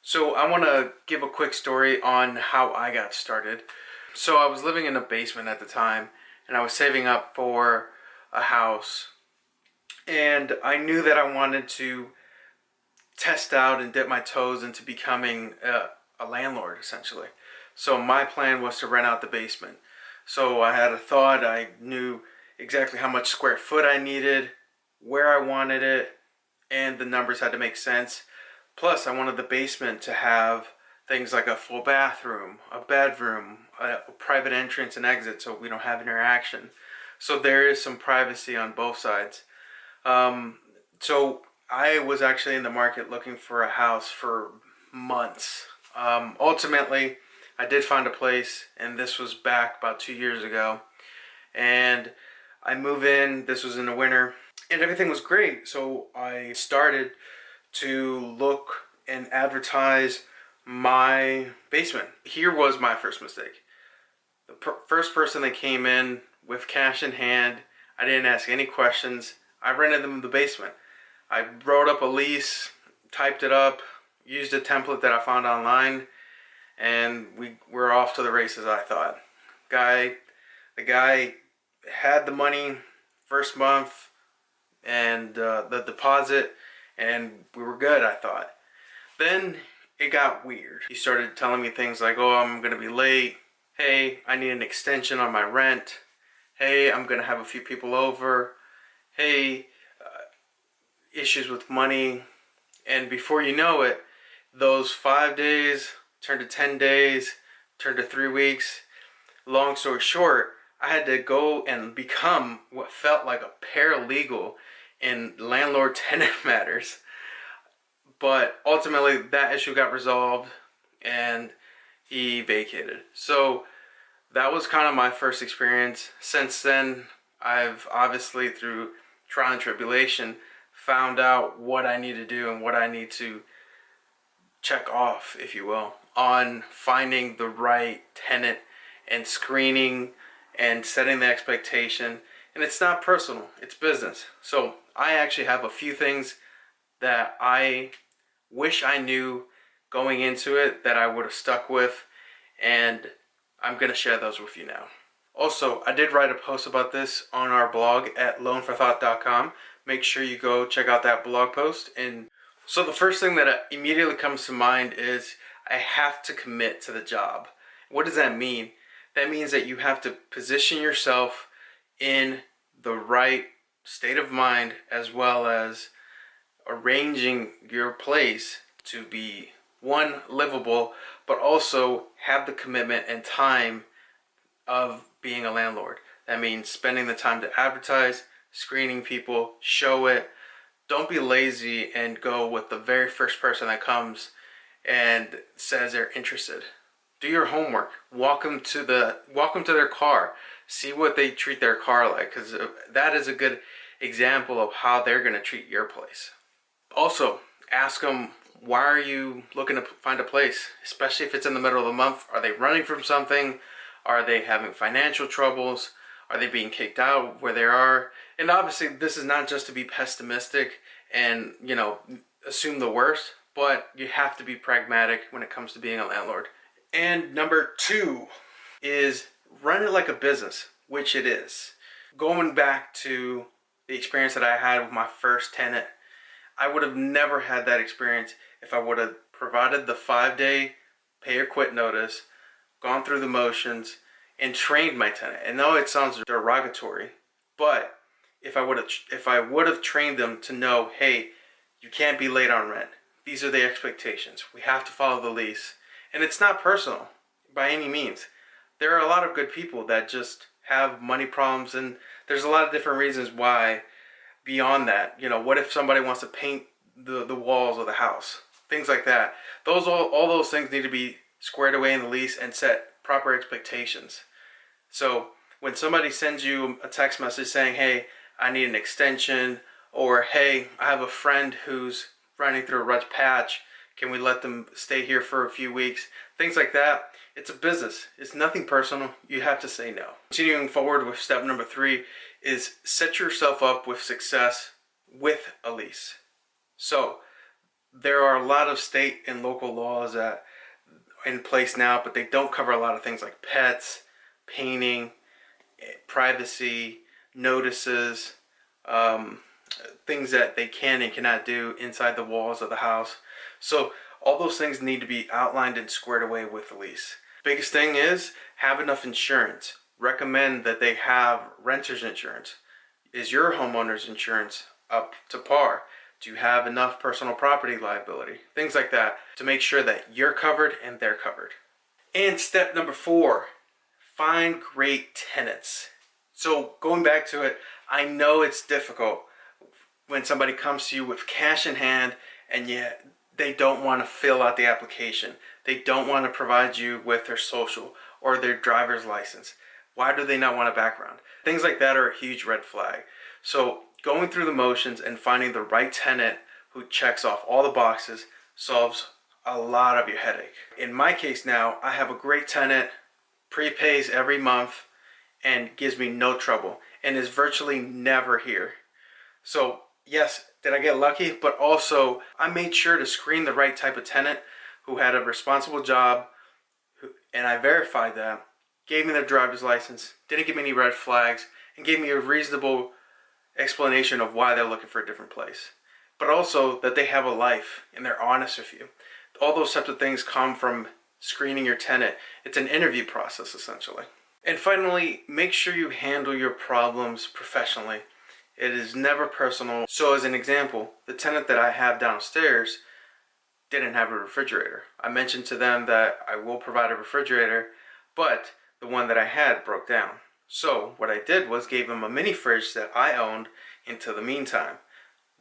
So I want to give a quick story on how I got started. So I was living in a basement at the time, and I was saving up for a house, and I knew that I wanted to test out and dip my toes into becoming a landlord, essentially. So my plan was to rent out the basement. So I had a thought, I knew exactly how much square foot I needed, where I wanted it, and the numbers had to make sense. Plus, I wanted the basement to have things like a full bathroom, a bedroom, a private entrance and exit so we don't have interaction. So there is some privacy on both sides. So I was actually in the market looking for a house for months. Ultimately, I did find a place, and this was back about 2 years ago. And I move in, this was in the winter, and everything was great. So I started to look and advertise my basement. Here was my first mistake. The first person that came in with cash in hand, I didn't ask any questions. I rented them the basement. I wrote up a lease, typed it up, used a template that I found online, and we were off to the races, I thought. The guy had the money first month and the deposit, and we were good, I thought. Then it got weird. He started telling me things like, oh, I'm gonna be late. Hey, I need an extension on my rent. Hey, I'm gonna have a few people over. Hey, issues with money. And before you know it, those 5 days turned to 10 days, turned to 3 weeks. Long story short, I had to go and become what felt like a paralegal in landlord-tenant matters. But ultimately, that issue got resolved, and he vacated. So that was kind of my first experience. Since then, I've obviously, through trial and tribulation, found out what I need to do and what I need to check off, if you will, on finding the right tenant and screening and setting the expectation. And it's not personal, it's business. So I actually have a few things that I wish I knew going into it that I would have stuck with, and I'm going to share those with you now. Also, I did write a post about this on our blog at loanforthought.com. Make sure you go check out that blog post. And so the first thing that immediately comes to mind is I have to commit to the job. What does that mean? That means that you have to position yourself in the right state of mind, as well as arranging your place to be, one, livable, but also have the commitment and time of being a landlord. That means spending the time to advertise, screening people, show it. Don't be lazy and go with the very first person that comes and says they're interested. Do your homework. Walk them to their car. See what they treat their car like, because that is a good example of how they're going to treat your place. Also, ask them, why are you looking to find a place? Especially if it's in the middle of the month. Are they running from something? Are they having financial troubles? Are they being kicked out where they are? And obviously, this is not just to be pessimistic and, assume the worst, but you have to be pragmatic when it comes to being a landlord. And number two is run it like a business, which it is. Going back to the experience that I had with my first tenant, I would have never had that experience if I would have provided the 5-day pay or quit notice, gone through the motions, and trained my tenant. And no, it sounds derogatory, but if I would have trained them to know, hey, you can't be late on rent. These are the expectations. We have to follow the lease. And it's not personal by any means. There are a lot of good people that just have money problems, and there's a lot of different reasons why. Beyond that, what if somebody wants to paint the walls of the house? Things like that. All those things need to be squared away in the lease and set proper expectations. So when somebody sends you a text message saying, hey, I need an extension, or hey, I have a friend who's running through a rough patch, can we let them stay here for a few weeks? Things like that. It's a business. It's nothing personal. You have to say no. Continuing forward with step number 3 is set yourself up with success with a lease. So there are a lot of state and local laws that in place now, but they don't cover a lot of things like pets, painting, privacy, notices, um, things that they can and cannot do inside the walls of the house. So all those things need to be outlined and squared away with the lease. Biggest thing is have enough insurance. Recommend that they have renter's insurance. Is your homeowner's insurance up to par? Do you have enough personal property liability? Things like that to make sure that you're covered and they're covered. And step number 4, find great tenants. So going back to it, I know it's difficult when somebody comes to you with cash in hand and yet they don't want to fill out the application. They don't want to provide you with their social or their driver's license. Why do they not want a background? Things like that are a huge red flag. So going through the motions and finding the right tenant who checks off all the boxes solves a lot of your headache. In my case now, I have a great tenant, prepays every month, and gives me no trouble, and is virtually never here. So yes, did I get lucky? But also I made sure to screen the right type of tenant who had a responsible job, and I verified that, gave me their driver's license, didn't give me any red flags, and gave me a reasonable explanation of why they're looking for a different place. But also that they have a life and they're honest with you. All those types of things come from screening your tenant. It's an interview process essentially. And finally, make sure you handle your problems professionally. It is never personal. So as an example, the tenant that I have downstairs didn't have a refrigerator. I mentioned to them that I will provide a refrigerator, but the one that I had broke down. So what I did was gave them a mini fridge that I owned until the meantime.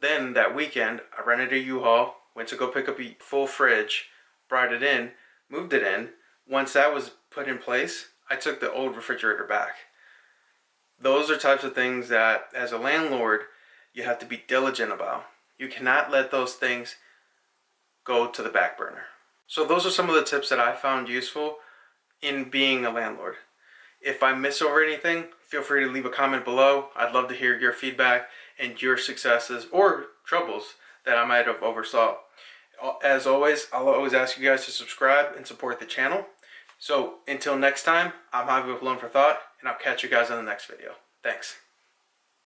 Then that weekend, I rented a U-Haul, went to go pick up a full fridge, brought it in, moved it in. Once that was put in place, I took the old refrigerator back. Those are types of things that, as a landlord, you have to be diligent about. You cannot let those things go to the back burner. So those are some of the tips that I found useful in being a landlord. If I miss over anything, feel free to leave a comment below. I'd love to hear your feedback and your successes or troubles that I might have oversaw. As always, I'll always ask you guys to subscribe and support the channel. So until next time, I'm Javi with Loan for Thought, and I'll catch you guys in the next video. Thanks.